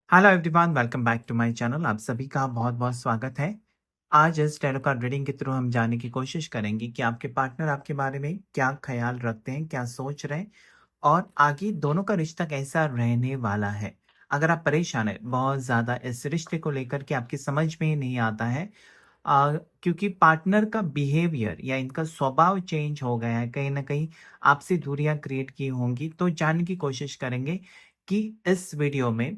Hello everyone, welcome back to my channel. आप सभी का बहुत बहुत स्वागत है। आज इस टैरो कार्ड रीडिंग के थ्रू हम जानने की कोशिश करेंगे कि आपके पार्टनर आपके बारे में क्या ख्याल रखते हैं, क्या सोच रहे हैं और आगे दोनों का रिश्ता कैसा रहने वाला है। अगर आप परेशान हैं बहुत ज़्यादा इस रिश्ते को लेकर के आपकी समझ में ही नहीं आता है, क्योंकि पार्टनर का बिहेवियर या इनका स्वभाव चेंज हो गया है, कहीं न कहीं आपसे दूरियाँ क्रिएट की होंगी, तो जानने की कोशिश करेंगे कि इस वीडियो में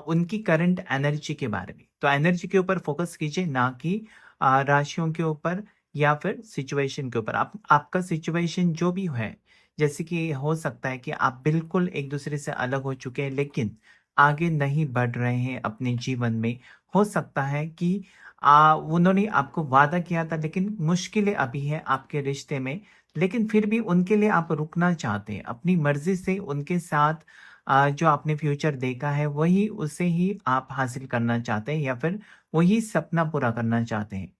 उनकी करंट एनर्जी के बारे में। तो एनर्जी के ऊपर फ़ोकस कीजिए, ना कि राशियों के ऊपर या फिर सिचुएशन के ऊपर। आप आपका सिचुएशन जो भी है, जैसे कि हो सकता है कि आप बिल्कुल एक-दूसरे से अलग हो चुके हैं, लेकिन आगे नहीं बढ़ रहे हैं अपने जीवन में। हो सकता है कि उन्होंने आपको वादा किया था, लेकिन मुश्किलें अभी हैं आपके रिश्ते में, लेकिन फिर भी उनके लिए आप रुकना चाहते हैं। अपनी मर्ज़ी से उनके साथ जो आपने फ्यूचर देखा है, वही उसे ही आप हासिल करना चाहते हैं या फिर वही सपना पूरा करना चाहते हैं।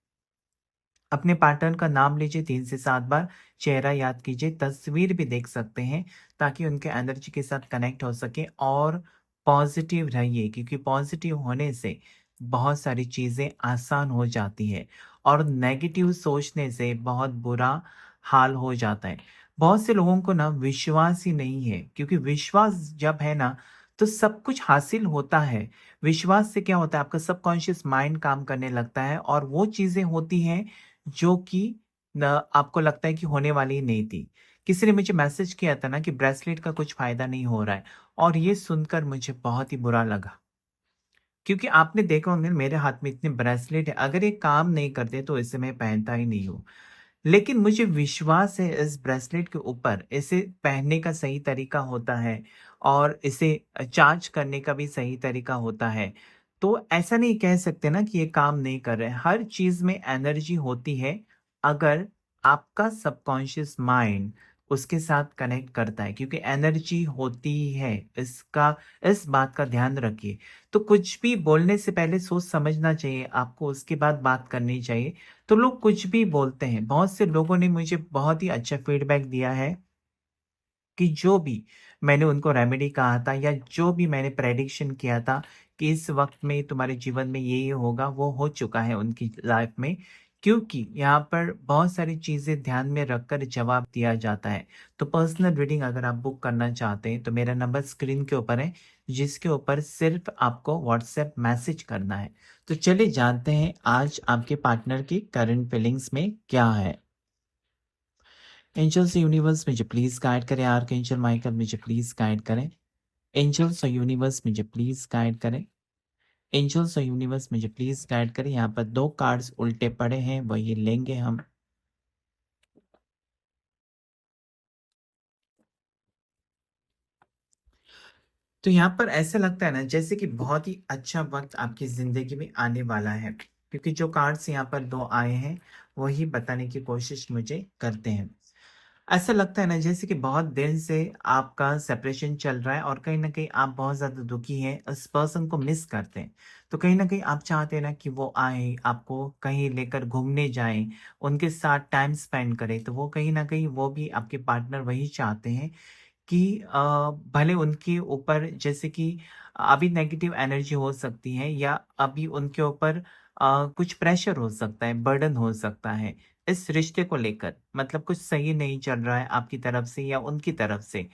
अपने पार्टनर का नाम लीजिए 3 से 7 बार, चेहरा याद कीजिए, तस्वीर भी देख सकते हैं ताकि उनके एनर्जी के साथ कनेक्ट हो सके और पॉज़िटिव रहिए, क्योंकि पॉज़िटिव होने से बहुत सारी चीज़ें आसान हो जाती है और नेगेटिव सोचने से बहुत बुरा हाल हो जाता है। बहुत से लोगों को ना विश्वास ही नहीं है, क्योंकि विश्वास जब है ना, तो सब कुछ हासिल होता है। विश्वास से क्या होता है, आपका सबकॉन्शियस माइंड काम करने लगता है और वो चीज़ें होती हैं जो कि न आपको लगता है कि होने वाली ही नहीं थी। किसी ने मुझे मैसेज किया था ना कि ब्रेसलेट का कुछ फ़ायदा नहीं हो रहा है, और ये सुनकर मुझे बहुत ही बुरा लगा। क्योंकि आपने देखा होंगे मेरे हाथ में इतने ब्रेसलेट है, अगर ये काम नहीं करते तो इसे मैं पहनता ही नहीं हूँ। लेकिन मुझे विश्वास है इस ब्रेसलेट के ऊपर, इसे पहनने का सही तरीका होता है और इसे चार्ज करने का भी सही तरीका होता है। तो ऐसा नहीं कह सकते ना कि ये काम नहीं कर रहे हैं। हर चीज़ में एनर्जी होती है, अगर आपका सबकॉन्शियस माइंड उसके साथ कनेक्ट करता है, क्योंकि एनर्जी होती ही है। इसका इस बात का ध्यान रखिए। तो कुछ भी बोलने से पहले सोच समझना चाहिए आपको, उसके बाद बात करनी चाहिए। तो लोग कुछ भी बोलते हैं। बहुत से लोगों ने मुझे बहुत ही अच्छा फीडबैक दिया है कि जो भी मैंने उनको रेमेडी कहा था या जो भी मैंने प्रेडिक्शन किया था कि इस वक़्त में तुम्हारे जीवन में ये होगा, वो हो चुका है उनकी लाइफ़ में। क्योंकि यहाँ पर बहुत सारी चीज़ें ध्यान में रखकर जवाब दिया जाता है। तो पर्सनल रीडिंग अगर आप बुक करना चाहते हैं, तो मेरा नंबर स्क्रीन के ऊपर है, जिसके ऊपर सिर्फ़ आपको व्हाट्सएप मैसेज करना है। तो चलिए जानते हैं आज आपके पार्टनर की करंट फीलिंग्स में क्या है। एंजल्स यूनिवर्स मुझे प्लीज़ गाइड करें, आर्कएंजल माइकल मुझे प्लीज़ गाइड करें। एंजल्स और यूनिवर्स मुझे प्लीज़ गाइड करें। एंजल्स और यूनिवर्स मुझे प्लीज़ गाइड करें। यहाँ पर 2 कार्ड्स उल्टे पड़े हैं, वही लेंगे हम। तो यहाँ पर ऐसा लगता है ना, जैसे कि बहुत ही अच्छा वक़्त आपकी ज़िंदगी में आने वाला है, क्योंकि जो कार्ड्स यहाँ पर 2 आए हैं, वही बताने की कोशिश मुझे करते हैं। ऐसा लगता है ना, जैसे कि बहुत दिन से आपका सेपरेशन चल रहा है और कहीं न कहीं आप बहुत ज़्यादा दुखी हैं, उस पर्सन को मिस करते हैं। तो कहीं न कहीं आप चाहते हैं ना कि वो आएँ, आपको कहीं लेकर घूमने जाएँ, उनके साथ टाइम स्पेंड करें। तो वो कहीं न कहीं वो भी आपके पार्टनर वही चाहते हैं कि भले उनके ऊपर जैसे कि अभी नेगेटिव एनर्जी हो सकती है या अभी उनके ऊपर कुछ प्रेशर हो सकता है, बर्डन हो सकता है इस रिश्ते को लेकर, मतलब कुछ सही नहीं चल रहा है आपकी तरफ से या उनकी तरफ से।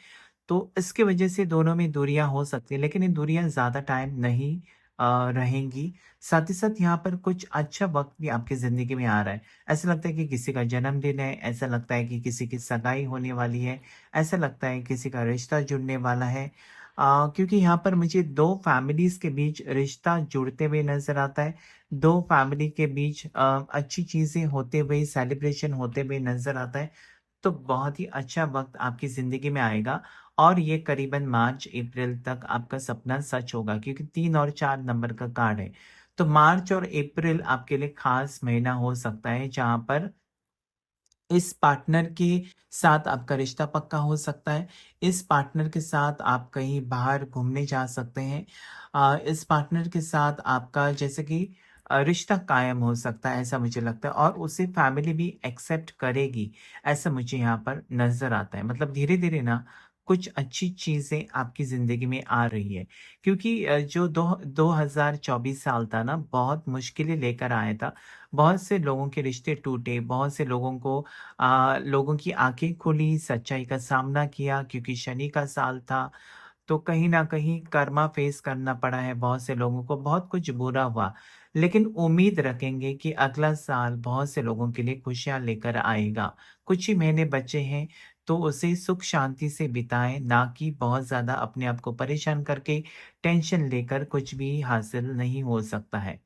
तो इसकी वजह से दोनों में दूरियां हो सकती है, लेकिन ये दूरियां ज़्यादा टाइम नहीं रहेंगी। साथ ही साथ यहाँ पर कुछ अच्छा वक्त भी आपकी ज़िंदगी में आ रहा है। ऐसा लगता है कि किसी का जन्मदिन है, ऐसा लगता है कि किसी की सगाई होने वाली है, ऐसा लगता है किसी का रिश्ता जुड़ने वाला है। क्योंकि यहाँ पर मुझे 2 फैमिलीज़ के बीच रिश्ता जुड़ते हुए नज़र आता है। 2 फैमिली के बीच अच्छी चीज़ें होते हुए, सेलिब्रेशन होते हुए नज़र आता है। तो बहुत ही अच्छा वक़्त आपकी ज़िंदगी में आएगा और ये करीबन मार्च-अप्रैल तक आपका सपना सच होगा, क्योंकि 3 और 4 नंबर का कार्ड है। तो मार्च और अप्रैल आपके लिए ख़ास महीना हो सकता है, जहाँ पर इस पार्टनर के साथ आपका रिश्ता पक्का हो सकता है। इस पार्टनर के साथ आप कहीं बाहर घूमने जा सकते हैं। इस पार्टनर के साथ आपका जैसे कि रिश्ता कायम हो सकता है, ऐसा मुझे लगता है, और उसे फैमिली भी एक्सेप्ट करेगी, ऐसा मुझे यहाँ पर नज़र आता है। मतलब धीरे-धीरे ना कुछ अच्छी चीज़ें आपकी ज़िंदगी में आ रही है। क्योंकि जो 2024 साल था ना, बहुत मुश्किलें लेकर आया था। बहुत से लोगों के रिश्ते टूटे, बहुत से लोगों को लोगों की आँखें खुली, सच्चाई का सामना किया क्योंकि शनि का साल था। तो कहीं न कहीं कर्मा फेस करना पड़ा है बहुत से लोगों को, बहुत कुछ बुरा हुआ। लेकिन उम्मीद रखेंगे कि अगला साल बहुत से लोगों के लिए खुशियाँ लेकर आएगा। कुछ ही महीने बचे हैं, तो उसे सुख शांति से बिताएँ, ना कि बहुत ज़्यादा अपने आप को परेशान करके, टेंशन लेकर कुछ भी हासिल नहीं हो सकता है।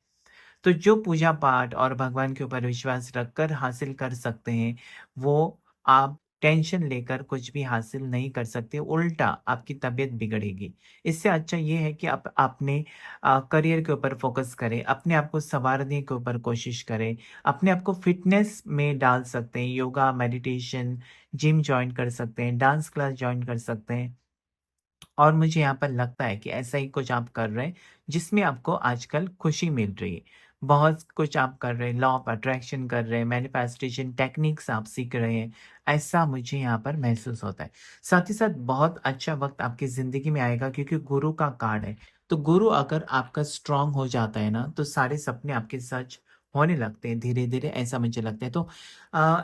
तो जो पूजा-पाठ और भगवान के ऊपर विश्वास रखकर हासिल कर सकते हैं, वो आप टेंशन लेकर कुछ भी हासिल नहीं कर सकते, उल्टा आपकी तबीयत बिगड़ेगी। इससे अच्छा ये है कि आप अपने करियर के ऊपर फ़ोकस करें, अपने आप को सँवारने के ऊपर कोशिश करें, अपने आप को फ़िटनेस में डाल सकते हैं, योगा, मेडिटेशन, जिम जॉइन कर सकते हैं, डांस क्लास जॉइन कर सकते हैं। और मुझे यहाँ पर लगता है कि ऐसा ही कुछ आप कर रहे हैं, जिसमें आपको आजकल खुशी मिल रही है। बहुत कुछ आप कर रहे हैं, लॉ ऑफ अट्रैक्शन कर रहे हैं, मैनिफेस्टेशन टेक्निक्स आप सीख रहे हैं, ऐसा मुझे यहाँ पर महसूस होता है। साथ ही साथ बहुत अच्छा वक़्त आपकी ज़िंदगी में आएगा क्योंकि गुरु का कार्ड है। तो गुरु अगर आपका स्ट्रॉन्ग हो जाता है ना, तो सारे सपने आपके सच होने लगते हैं धीरे-धीरे, ऐसा मुझे लगता है। तो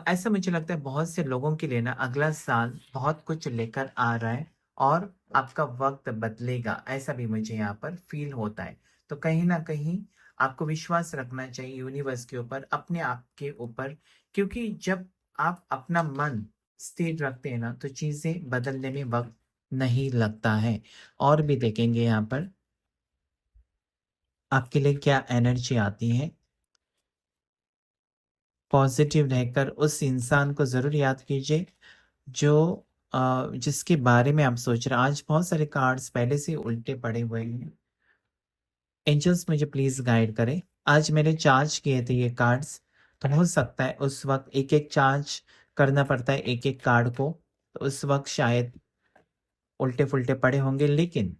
ऐसा मुझे लगता है बहुत से लोगों के लिए ना अगला साल बहुत कुछ लेकर आ रहा है और आपका वक़्त बदलेगा, ऐसा भी मुझे यहाँ पर फ़ील होता है। तो कहीं न कहीं आपको विश्वास रखना चाहिए यूनिवर्स के ऊपर, अपने आप के ऊपर, क्योंकि जब आप अपना मन स्थिर रखते हैं ना, तो चीज़ें बदलने में वक़्त नहीं लगता है। और भी देखेंगे यहाँ पर आपके लिए क्या एनर्जी आती है। पॉज़िटिव रहकर उस इंसान को ज़रूर याद कीजिए जो जिसके बारे में आप सोच रहे हैं। आज बहुत सारे कार्ड्स पहले से उल्टे पड़े हुए हैं। एंजल्स मुझे प्लीज़ गाइड करें। आज मैंने चार्ज किए थे ये कार्ड्स, तो हो सकता है उस वक़्त एक-एक चार्ज करना पड़ता है एक-एक कार्ड को, तो उस वक़्त शायद उल्टे-फुल्टे पड़े होंगे, लेकिन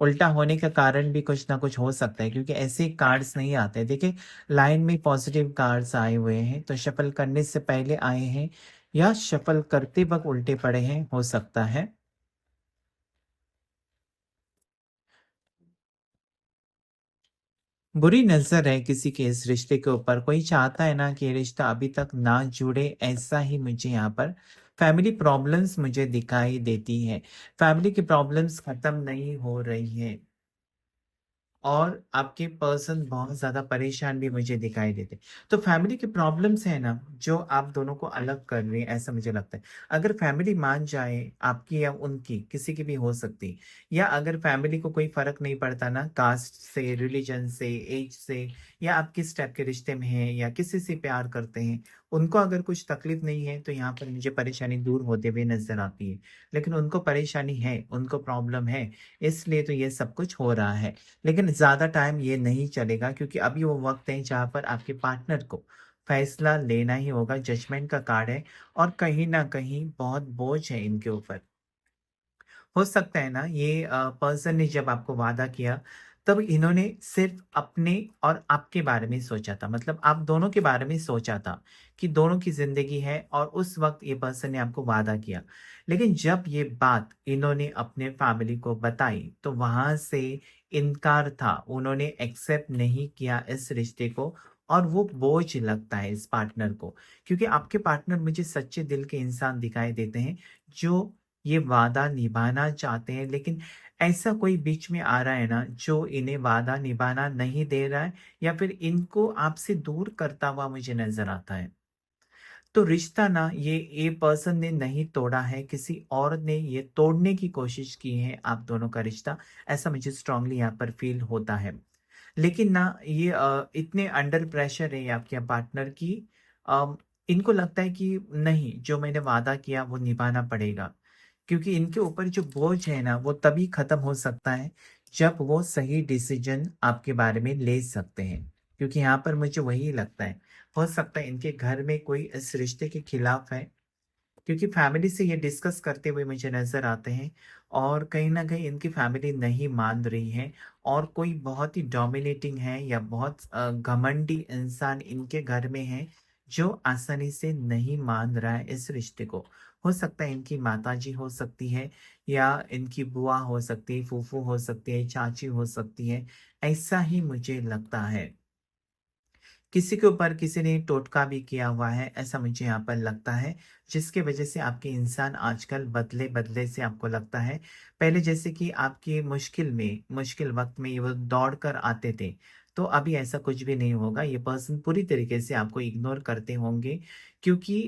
उल्टा होने का कारण भी कुछ ना कुछ हो सकता है क्योंकि ऐसे कार्ड्स नहीं आते। देखिए, लाइन में पॉज़िटिव कार्ड्स आए हुए हैं, तो शफ़ल करने से पहले आए हैं या शफ़ल करते वक़्त उल्टे पड़े हैं, हो सकता है। बुरी नज़र है किसी के इस रिश्ते के ऊपर, कोई चाहता है ना कि ये रिश्ता अभी तक ना जुड़े, ऐसा ही मुझे यहाँ पर फैमिली प्रॉब्लम्स मुझे दिखाई देती है। फैमिली की प्रॉब्लम्स खत्म नहीं हो रही है और आपके पर्सन बहुत ज़्यादा परेशान भी मुझे दिखाई देते हैं। तो फैमिली की प्रॉब्लम्स है ना, जो आप दोनों को अलग कर रही है, ऐसा मुझे लगता है। अगर फैमिली मान जाए, आपकी या उनकी, किसी की भी हो सकती, या अगर फैमिली को कोई फ़र्क नहीं पड़ता ना कास्ट से, रिलिजन से, ऐज से, या आप किस टाइप के रिश्ते में हैं या किसी से प्यार करते हैं, उनको अगर कुछ तकलीफ़ नहीं है, तो यहाँ पर मुझे परेशानी दूर होते हुए नज़र आती है। लेकिन उनको परेशानी है, उनको प्रॉब्लम है, इसलिए तो ये सब कुछ हो रहा है। लेकिन ज़्यादा टाइम ये नहीं चलेगा क्योंकि अभी वो वक़्त है जहाँ पर आपके पार्टनर को फ़ैसला लेना ही होगा, जजमेंट का कार्ड है और कहीं न कहीं बहुत बोझ है इनके ऊपर। हो सकता है ना ये पर्सन ने जब आपको वादा किया, तब इन्होंने सिर्फ़ अपने और आपके बारे में सोचा था। मतलब आप दोनों के बारे में सोचा था कि दोनों की ज़िंदगी है और उस वक़्त ये पर्सन ने आपको वादा किया। लेकिन जब ये बात इन्होंने अपने फैमिली को बताई, तो वहाँ से इनकार था। उन्होंने एक्सेप्ट नहीं किया इस रिश्ते को और वो बोझ लगता है इस पार्टनर को। क्योंकि आपके पार्टनर मुझे सच्चे दिल के इंसान दिखाई देते हैं, जो ये वादा निभाना चाहते हैं, लेकिन ऐसा कोई बीच में आ रहा है ना जो इन्हें वादा निभाना नहीं दे रहा है या फिर इनको आपसे दूर करता हुआ मुझे नज़र आता है। तो रिश्ता ना ये पर्सन ने नहीं तोड़ा है, किसी और ने ये तोड़ने की कोशिश की है आप दोनों का रिश्ता, ऐसा मुझे स्ट्रांगली यहाँ पर फ़ील होता है। लेकिन ना ये इतने अंडर प्रेशर है आपके पार्टनर की अ, इनको लगता है कि नहीं, जो मैंने वादा किया वो निभाना पड़ेगा। क्योंकि इनके ऊपर जो बोझ है ना, वो तभी खत्म हो सकता है, जब वो सही डिसीज़न आपके बारे में ले सकते हैं। क्योंकि यहाँ पर मुझे वही लगता है, हो सकता है इनके घर में कोई इस रिश्ते के खिलाफ है, क्योंकि फैमिली से ये डिस्कस करते हुए मुझे नज़र आते हैं और कहीं न कहीं इनकी फैमिली नहीं मान रही है और कोई बहुत ही डोमिनेटिंग है या बहुत घमंडी इंसान इनके घर में है, जो आसानी से नहीं मान रहा है इस रिश्ते को। हो सकता है इनकी माताजी हो सकती है या इनकी बुआ हो सकती है, फूफू हो सकती है, चाची हो सकती है, ऐसा ही मुझे लगता है। किसी के ऊपर किसी ने टोटका भी किया हुआ है, ऐसा मुझे यहाँ पर लगता है, जिसकी वजह से आपके इंसान आजकल बदले-बदले से आपको लगता है। पहले जैसे कि आपकी मुश्किल वक़्त में ये वो दौड़ कर आते थे, तो अभी ऐसा कुछ भी नहीं होगा। ये पर्सन पूरी तरीके से आपको इग्नोर करते होंगे क्योंकि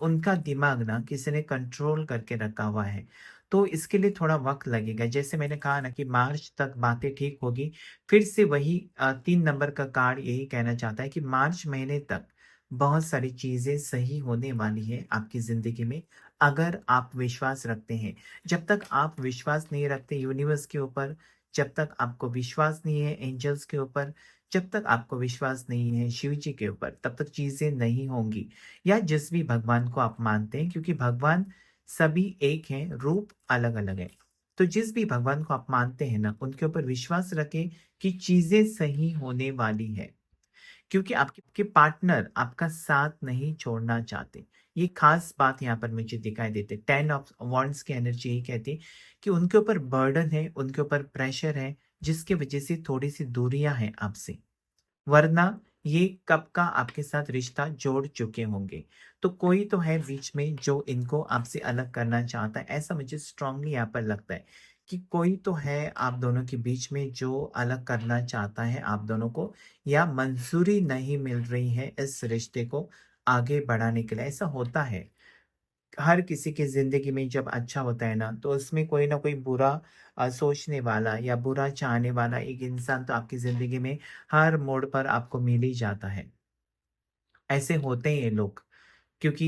उनका दिमाग ना किसी ने कंट्रोल करके रखा हुआ है। तो इसके लिए थोड़ा वक़्त लगेगा। जैसे मैंने कहा ना कि मार्च तक बातें ठीक होगी, फिर से वही 3 नंबर का कार्ड यही कहना चाहता है कि मार्च महीने तक बहुत सारी चीज़ें सही होने वाली हैं आपकी ज़िंदगी में, अगर आप विश्वास रखते हैं। जब तक आप विश्वास नहीं रखते यूनिवर्स के ऊपर, जब तक आपको विश्वास नहीं है एंजल्स के ऊपर, जब तक आपको विश्वास नहीं है शिव जी के ऊपर, तब तक चीज़ें नहीं होंगी। या जिस भी भगवान को आप मानते हैं, क्योंकि भगवान सभी एक हैं, रूप अलग-अलग हैं। तो जिस भी भगवान को आप मानते हैं ना, उनके ऊपर विश्वास रखें कि चीज़ें सही होने वाली है। क्योंकि आपके पार्टनर आपका साथ नहीं छोड़ना चाहते। ये ख़ास बात यहाँ पर मुझे दिखाई देती है। 10 ऑफ वांड्स की एनर्जी यही कहती है कि उनके ऊपर बर्डन है, उनके ऊपर प्रेशर है, जिसकी वज़ह से थोड़ी-सी दूरियाँ हैं आपसे। वरना ये कब का आपके साथ रिश्ता जोड़ चुके होंगे। तो कोई तो है बीच में जो इनको आपसे अलग करना चाहता है, ऐसा मुझे स्ट्रांगली यहाँ पर लगता है कि कोई तो है आप दोनों के बीच में जो अलग करना चाहता है आप दोनों को, या मंज़ूरी नहीं मिल रही है इस रिश्ते को आगे बढ़ाने के लिए, ऐसा होता है। हर किसी की ज़िंदगी में जब अच्छा होता है ना, तो उसमें कोई ना कोई बुरा सोचने वाला या बुरा चाहने वाला एक इंसान तो आपकी ज़िंदगी में हर मोड़ पर आपको मिल ही जाता है। ऐसे होते हैं ये लोग। क्योंकि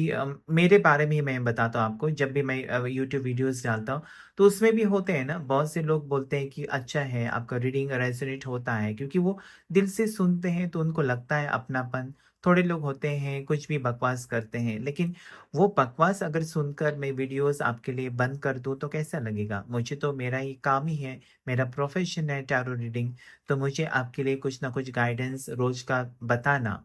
मेरे बारे में ही मैं बताता हूँ आपको, जब भी मैं यूट्यूब वीडियोज़ डालता हूँ, तो उसमें भी होते हैं ना, बहुत से लोग बोलते हैं कि अच्छा है, आपका रीडिंग रेज़ोनेट होता है, क्योंकि वो दिल से सुनते हैं तो उनको लगता है अपनापन। थोड़े लोग होते हैं, कुछ भी बकवास करते हैं, लेकिन वो बकवास अगर सुनकर मैं वीडियोज़ आपके लिए बंद कर दूँ, तो कैसा लगेगा? मुझे तो मेरा ये काम ही है, मेरा प्रोफ़ेशन है टैरो रीडिंग, तो मुझे आपके लिए कुछ ना कुछ गाइडेंस रोज़ का बताना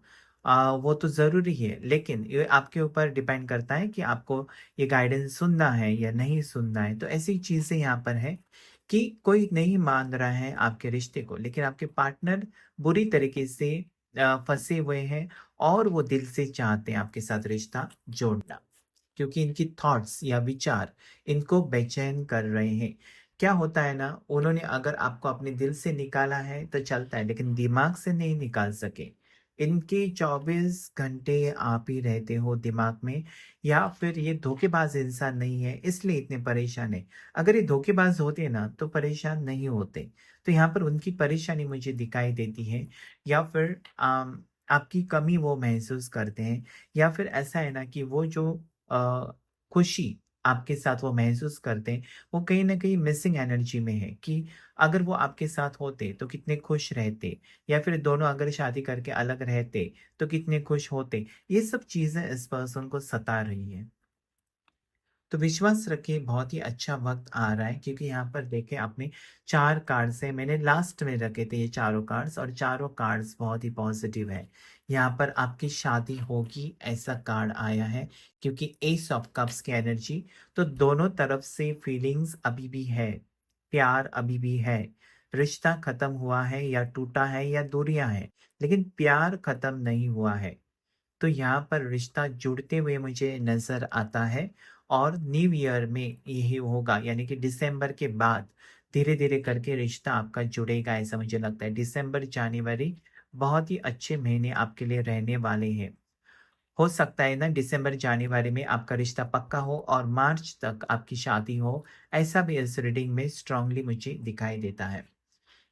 वो तो ज़रूरी है, लेकिन ये आपके ऊपर डिपेंड करता है कि आपको ये गाइडेंस सुनना है या नहीं सुनना है। तो ऐसी चीज़ें यहाँ पर है कि कोई नहीं मान रहा है आपके रिश्ते को, लेकिन आपके पार्टनर बुरी तरीके से फँसे हुए हैं और वो दिल से चाहते हैं आपके साथ रिश्ता जोड़ना। क्योंकि इनकी थॉट्स या विचार इनको बेचैन कर रहे हैं। क्या होता है ना, उन्होंने अगर आपको अपने दिल से निकाला है तो चलता है, लेकिन दिमाग से नहीं निकाल सके। इनके 24 घंटे आप ही रहते हो दिमाग में, या फिर ये धोखेबाज इंसान नहीं है इसलिए इतने परेशान है। अगर ये धोखेबाज होते ना तो परेशान नहीं होते। तो यहाँ पर उनकी परेशानी मुझे दिखाई देती है, या फिर आपकी कमी वो महसूस करते हैं, या फिर ऐसा है ना कि वो जो अ, खुशी आपके साथ वो महसूस करते हैं, वो कहीं न कहीं मिसिंग एनर्जी में है कि अगर वो आपके साथ होते तो कितने खुश रहते, या फिर दोनों अगर शादी करके अलग रहते तो कितने खुश होते। ये सब चीज़ें इस पर्सन को सता रही हैं। तो विश्वास रखिए बहुत ही अच्छा वक़्त आ रहा है, क्योंकि यहाँ पर देखिए आपने 4 कार्ड्स हैं, मैंने लास्ट में रखे थे ये चारों कार्ड्स, और चारों कार्ड्स बहुत ही पॉज़िटिव है। यहाँ पर आपकी शादी होगी ऐसा कार्ड आया है, क्योंकि एस ऑफ कप्स की एनर्जी, तो दोनों तरफ से फीलिंग्स अभी भी है, प्यार अभी भी है। रिश्ता ख़त्म हुआ है या टूटा है या दूरियाँ हैं, लेकिन प्यार ख़त्म नहीं हुआ है। तो यहाँ पर रिश्ता जुड़ते हुए मुझे नज़र आता है, और न्यू ईयर में यही होगा, यानी कि दिसंबर के बाद धीरे-धीरे करके रिश्ता आपका जुड़ेगा, ऐसा मुझे लगता है। दिसंबर, जनवरी बहुत ही अच्छे महीने आपके लिए रहने वाले हैं। हो सकता है ना दिसंबर, जनवरी में आपका रिश्ता पक्का हो और मार्च तक आपकी शादी हो, ऐसा भी इस रीडिंग में स्ट्रांगली मुझे दिखाई देता है।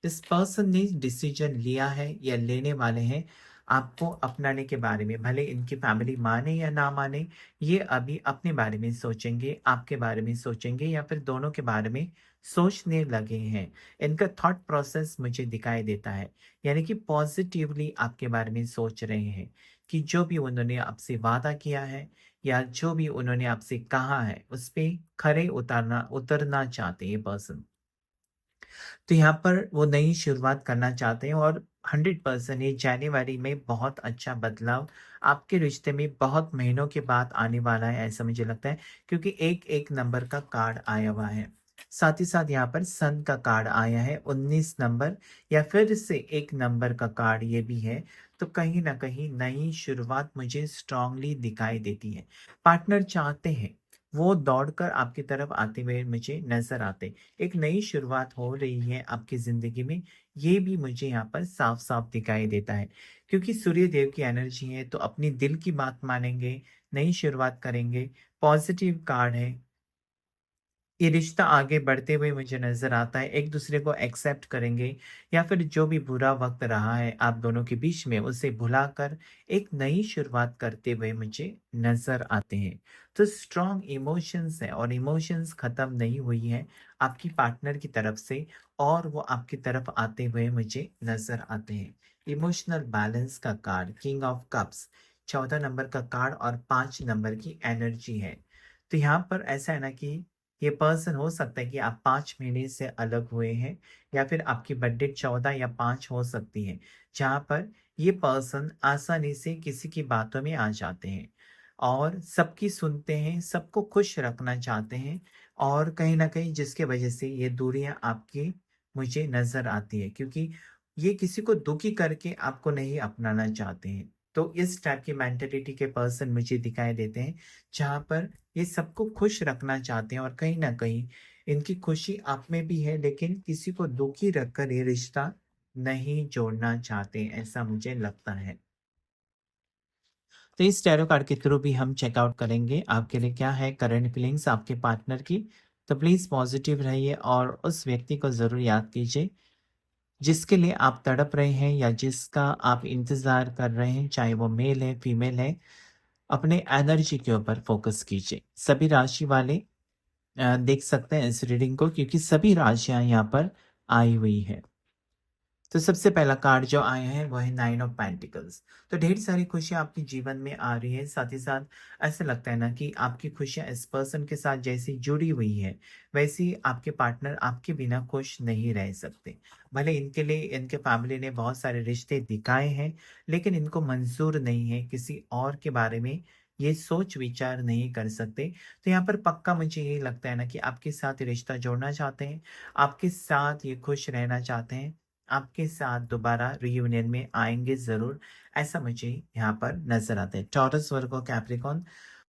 इस पर्सन ने डिसीजन लिया है या लेने वाले हैं आपको अपनाने के बारे में, भले इनकी फैमिली माने या ना माने, ये अभी अपने बारे में सोचेंगे, आपके बारे में सोचेंगे, या फिर दोनों के बारे में सोचने लगे हैं। इनका थॉट प्रोसेस मुझे दिखाई देता है, यानी कि पॉजिटिवली आपके बारे में सोच रहे हैं कि जो भी उन्होंने आपसे वादा किया है या जो भी उन्होंने आपसे कहा है उस पे खरे उतरना चाहते हैं ये पर्सन। तो यहाँ पर वो नई शुरुआत करना चाहते हैं, और 100% ये जनवरी में बहुत अच्छा बदलाव आपके रिश्ते में बहुत महीनों के बाद आने वाला है, ऐसा मुझे लगता है, क्योंकि एक एक नंबर का कार्ड आया हुआ है। साथ ही साथ यहाँ पर सन का कार्ड आया है 19 नंबर, या फिर से एक नंबर का कार्ड ये भी है। तो कहीं ना कहीं नई शुरुआत मुझे स्ट्रांगली दिखाई देती है। पार्टनर चाहते हैं, वो दौड़कर आपकी तरफ आते हुए मुझे नजर आते। एक नई शुरुआत हो रही है आपकी जिंदगी में, ये भी मुझे यहाँ पर साफ-साफ दिखाई देता है। क्योंकि सूर्य देव की एनर्जी है, तो अपनी दिल की बात मानेंगे, नई शुरुआत करेंगे, पॉजिटिव कार्ड है। ये रिश्ता आगे बढ़ते हुए मुझे नज़र आता है, एक-दूसरे को एक्सेप्ट करेंगे, या फिर जो भी बुरा वक़्त रहा है आप दोनों के बीच में, उसे भुलाकर एक नई शुरुआत करते हुए मुझे नज़र आते हैं। तो स्ट्रॉन्ग इमोशंस हैं, और इमोशंस ख़त्म नहीं हुई हैं आपकी पार्टनर की तरफ से, और वो आपकी तरफ आते हुए मुझे नज़र आते हैं। इमोशनल बैलेंस का card king of cups, 14 number का कार्ड और 5 नंबर की एनर्जी है। तो यहाँ पर ऐसा है ना कि ये पर्सन हो सकता है कि आप 5 महीने से अलग हुए हैं, या फिर आपकी बर्थडे 14 या 5 हो सकती है, जहाँ पर ये पर्सन आसानी से किसी की बातों में आ जाते हैं और सबकी सुनते हैं, सबको खुश रखना चाहते हैं, और कहीं न कहीं जिसकी वजह से ये दूरियाँ आपकी मुझे नज़र आती है, क्योंकि ये किसी को दुखी करके आपको नहीं अपनाना चाहते हैं। तो इस टाइप की मेंटालिटी के पर्सन मुझे दिखाई देते हैं, जहाँ पर ये सबको खुश रखना चाहते हैं, और कहीं न कहीं इनकी खुशी आप में भी है, लेकिन किसी को दुखी रखकर ये रिश्ता नहीं जोड़ना चाहते, ऐसा मुझे लगता है। तो इस टैरो कार्ड के थ्रू भी हम चेकआउट करेंगे आपके लिए क्या है करंट फीलिंग्स आपके पार्टनर की। तो प्लीज़ पॉजिटिव रहिए और उस व्यक्ति को ज़रूर याद कीजिए, जिसके लिए आप तड़प रहे हैं या जिसका आप इंतज़ार कर रहे हैं, चाहे वो मेल है, फीमेल है। अपने एनर्जी के ऊपर फ़ोकस कीजिए। सभी राशि वाले देख सकते हैं इस रीडिंग को, क्योंकि सभी राशियाँ यहाँ पर आई हुई हैं। तो सबसे पहला कार्ड जो आया है वो है 9 ऑफ पेंटिकल्स। तो ढेर सारी खुशियाँ आपके जीवन में आ रही है, साथ ही साथ ऐसा लगता है ना कि आपकी खुशियाँ इस पर्सन के साथ जैसी जुड़ी हुई है, वैसी आपके पार्टनर आपके बिना खुश नहीं रह सकते। भले इनके लिए इनके फैमिली ने बहुत सारे रिश्ते दिखाए हैं, लेकिन इनको मंजूर नहीं है, किसी और के बारे में ये सोच विचार नहीं कर सकते। तो यहाँ पर पक्का मुझे यही लगता है ना कि आपके साथ ये रिश्ता जोड़ना चाहते हैं, आपके साथ ये खुश रहना चाहते हैं, आपके साथ दोबारा रियूनियन में आएँगे ज़रूर, ऐसा मुझे यहाँ पर नज़र आता है। टॉरस, वर्गो, कैप्रिकॉर्न,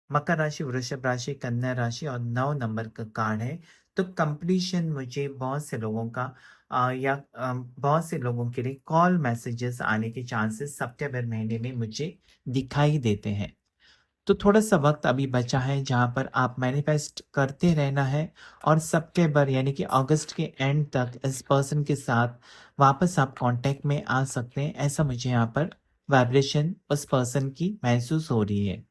मकर राशि, वृषभ राशि, कन्या राशि और 9 नंबर का कार्ड है। तो कंप्लीशन मुझे बहुत से लोगों का बहुत से लोगों के लिए कॉल मैसेजेस आने के चांसेस सितंबर महीने में मुझे दिखाई देते हैं। तो थोड़ा-सा वक़्त अभी बचा है, जहाँ पर आप मैनिफेस्ट करते रहना है, और सितंबर यानी कि अगस्त के एंड तक इस पर्सन के साथ वापस आप कॉन्टैक्ट में आ सकते हैं। ऐसा मुझे यहाँ पर वाइब्रेशन उस पर्सन की महसूस हो रही है।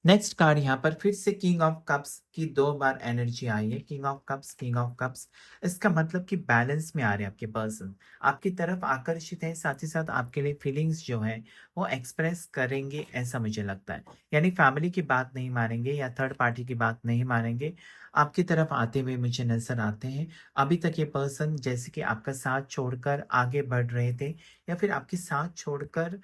नेक्स्ट कार्ड यहाँ पर फिर से किंग ऑफ कप्स की 2 बार एनर्जी आई है। King of cups, king of cups, इसका मतलब कि बैलेंस में आ रहे हैं आपके पर्सन। आपकी तरफ आकर्षित है, साथ ही साथ आपके लिए फीलिंग्स जो हैं वो एक्सप्रेस करेंगे, ऐसा मुझे लगता है। यानी फैमिली की बात नहीं मानेंगे या थर्ड पार्टी की बात नहीं मानेंगे, आपकी तरफ आते हुए मुझे नज़र आते हैं। अभी तक ये पर्सन जैसे कि आपका साथ छोड़कर आगे बढ़ रहे थे, या फिर आपके साथ छोड़कर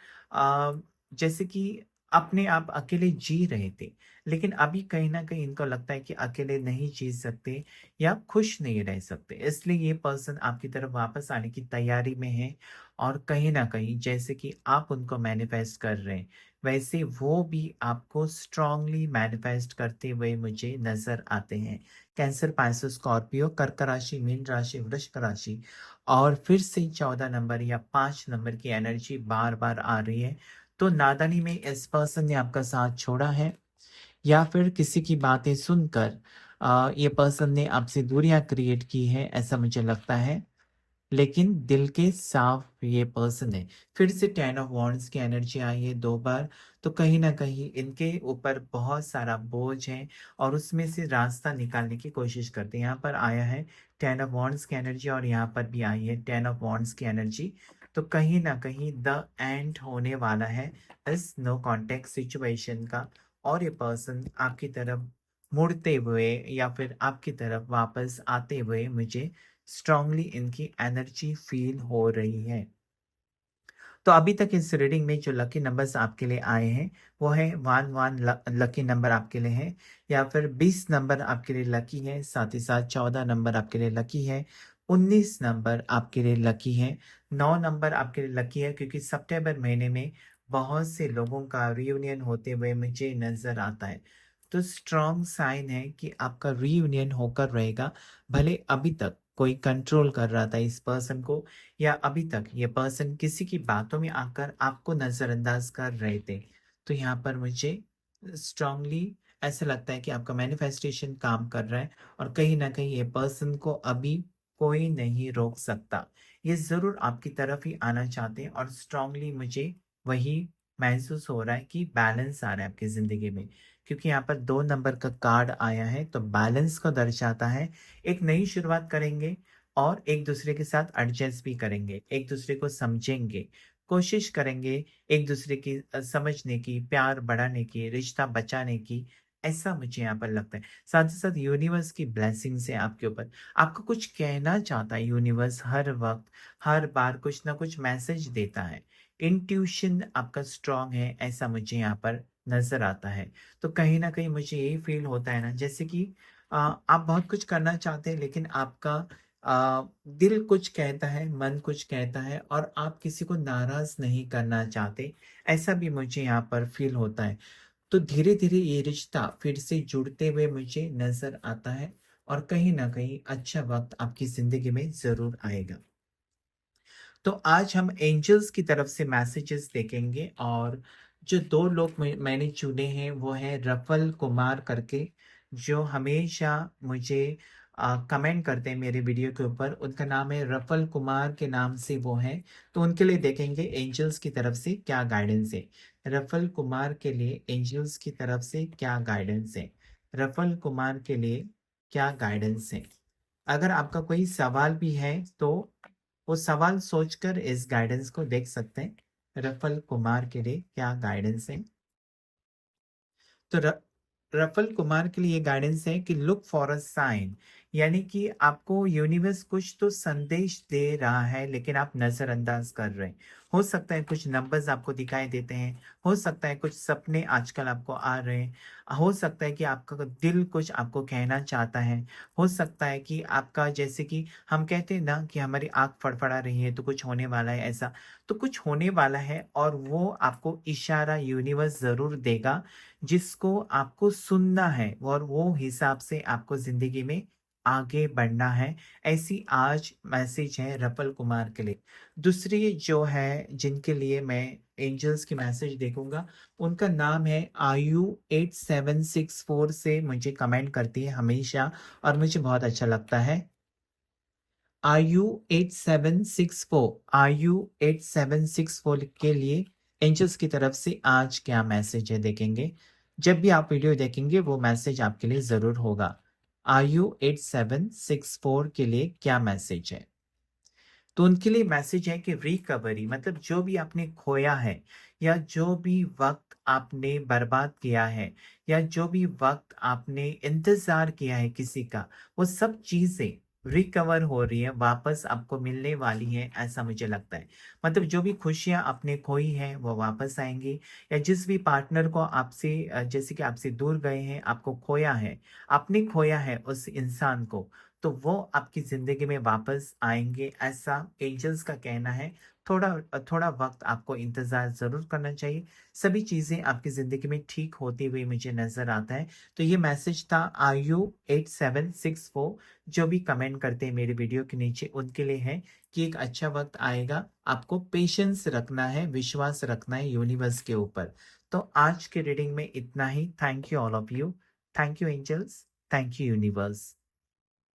जैसे कि अपने आप अकेले जी रहे थे, लेकिन अभी कहीं न कहीं इनको लगता है कि अकेले नहीं जी सकते या खुश नहीं रह सकते। इसलिए ये पर्सन आपकी तरफ वापस आने की तैयारी में है, और कहीं न कहीं जैसे कि आप उनको मैनिफेस्ट कर रहे हैं, वैसे वो भी आपको स्ट्रांगली मैनिफेस्ट करते हुए मुझे नज़र आते हैं। कैंसर, पाइसेस, स्कॉर्पियो, कर्क राशि, मीन राशि, वृश्चिक राशि, और फिर से 14 नंबर या 5 नंबर की एनर्जी बार-बार आ रही है। तो नादानी में इस पर्सन ने आपका साथ छोड़ा है, या फिर किसी की बातें सुनकर ये पर्सन ने आपसे दूरियां क्रिएट की है, ऐसा मुझे लगता है। लेकिन दिल के साफ ये पर्सन है। फिर से 10 ऑफ वांड्स की एनर्जी आई है 2 बार। तो कहीं न कहीं इनके ऊपर बहुत सारा बोझ है, और उसमें से रास्ता निकालने की कोशिश करते हैं। यहाँ पर आया है 10 ऑफ वांड्स की एनर्जी, और यहाँ पर भी आई है 10 ऑफ वांड्स की एनर्जी। तो कहीं न कहीं द एंड होने वाला है इस नो कॉन्टैक्ट सिचुएशन का, और ये पर्सन आपकी तरफ मुड़ते हुए या फिर आपकी तरफ वापस आते हुए मुझे स्ट्रांगली इनकी एनर्जी फील हो रही है। तो अभी तक इस रीडिंग में जो लकी नंबर्स आपके लिए आए हैं वो है 11 लकी नंबर आपके लिए है, या फिर 20 नंबर आपके लिए लकी है, साथ ही साथ 14 नंबर आपके लिए लकी है, 19 नंबर आपके लिए लकी है, 9 नंबर आपके लिए लकी है, क्योंकि सितंबर महीने में बहुत से लोगों का रियूनियन होते हुए मुझे नजर आता है। तो स्ट्रॉन्ग साइन है कि आपका रियूनियन होकर रहेगा। भले अभी तक कोई कंट्रोल कर रहा था इस पर्सन को, या अभी तक ये पर्सन किसी की बातों में आकर आपको नज़रअंदाज कर रहे थे, तो यहाँ पर मुझे स्ट्रांगली ऐसा लगता है कि आपका मैनिफेस्टेशन काम कर रहा है, और कहीं ना कहीं ये पर्सन को अभी कोई नहीं रोक सकता। ये ज़रूर आपकी तरफ ही आना चाहते हैं, और स्ट्रांगली मुझे वही महसूस हो रहा है कि बैलेंस आ रहा है आपकी ज़िंदगी में, क्योंकि यहाँ पर 2 नंबर का कार्ड आया है, तो बैलेंस को दर्शाता है। एक नई शुरुआत करेंगे और एक दूसरे के साथ एडजस्ट भी करेंगे, एक दूसरे को समझेंगे, कोशिश करेंगे एक दूसरे की समझने की, प्यार बढ़ाने की, रिश्ता बचाने की, ऐसा मुझे यहाँ पर लगता है। साथ ही साथ यूनिवर्स की ब्लेसिंग्स है आपके ऊपर। आपको कुछ कहना चाहता है यूनिवर्स हर वक़्त, हर बार कुछ ना कुछ मैसेज देता है। इंट्यूशन आपका स्ट्रॉन्ग है, ऐसा मुझे यहाँ पर नज़र आता है। तो कहीं न कहीं मुझे यही फ़ील होता है ना, जैसे कि आप बहुत कुछ करना चाहते हैं, लेकिन आपका दिल कुछ कहता है, मन कुछ कहता है, और आप किसी को नाराज़ नहीं करना चाहते, ऐसा भी मुझे यहाँ पर फ़ील होता है। तो धीरे-धीरे ये रिश्ता फिर से जुड़ते हुए मुझे नज़र आता है, और कहीं न कहीं अच्छा वक़्त आपकी ज़िंदगी में ज़रूर आएगा। तो आज हम एंजल्स की तरफ से मैसेजेस देखेंगे, और जो 2 लोग मैंने चुने हैं वो हैं रफल कुमार करके, जो हमेशा मुझे कमेंट करते हैं मेरे वीडियो के ऊपर। उनका नाम है रफल कुमार, के नाम से वो हैं। तो उनके लिए देखेंगे एंजल्स की तरफ से क्या गाइडेंस है। रफल कुमार के लिए एंजल्स की तरफ से क्या गाइडेंस है। रफल कुमार के लिए क्या गाइडेंस है। अगर आपका कोई सवाल भी है तो वो सवाल सोचकर इस गाइडेंस को देख सकते हैं। रफल कुमार के लिए क्या गाइडेंस है। तो रफल कुमार के लिए गाइडेंस है कि लुक फॉर अ साइन, यानी कि आपको यूनिवर्स कुछ तो संदेश दे रहा है, लेकिन आप नज़रअंदाज कर रहे हैं। हो सकता है कुछ नंबर्स आपको दिखाई देते हैं, हो सकता है कुछ सपने आजकल आपको आ रहे हैं, हो सकता है कि आपका दिल कुछ आपको कहना चाहता है, हो सकता है कि आपका, जैसे कि हम कहते हैं ना कि हमारी आँख फड़फड़ा रही है तो कुछ होने वाला है, ऐसा तो कुछ होने वाला है, और वो आपको इशारा यूनिवर्स ज़रूर देगा, जिसको आपको सुनना है, और वो हिसाब से आपको ज़िंदगी में आगे बढ़ना है। ऐसी आज मैसेज है रफल कुमार के लिए। दूसरी जो है जिनके लिए मैं एंजल्स की मैसेज देखूँगा, उनका नाम है आयु 8764, से मुझे कमेंट करती है हमेशा, और मुझे बहुत अच्छा लगता है। आयु 8764, आयु 8764 के लिए एंजल्स की तरफ से आज क्या मैसेज है देखेंगे। जब भी आप वीडियो देखेंगे वो मैसेज आपके लिए ज़रूर होगा। आयु 8764 के लिए क्या मैसेज है। तो उनके लिए मैसेज है कि रिकवरी, मतलब जो भी आपने खोया है, या जो भी वक्त आपने बर्बाद किया है, या जो भी वक्त आपने इंतजार किया है किसी का, वो सब चीजें रिकवर हो रही है, वापस आपको मिलने वाली है, ऐसा मुझे लगता है। मतलब जो भी खुशियां आपने खोई हैं वो वापस आएंगी, या जिस भी पार्टनर को आपसे जैसे कि आपसे दूर गए हैं, आपको खोया है, आपने खोया है उस इंसान को, तो वो आपकी ज़िंदगी में वापस आएँगे, ऐसा एंजल्स का कहना है। थोड़ा थोड़ा वक़्त आपको इंतज़ार ज़रूर करना चाहिए। सभी चीज़ें आपकी ज़िंदगी में ठीक होती हुई मुझे नज़र आता है। तो ये मैसेज था आयु 8764, जो भी कमेंट करते हैं मेरे वीडियो के नीचे, उनके लिए है कि एक अच्छा वक़्त आएगा। आपको पेशेंस रखना है, विश्वास रखना है यूनिवर्स के ऊपर। तो आज के रीडिंग में इतना ही। Thank you all of you. Thank you angels. Thank you universe.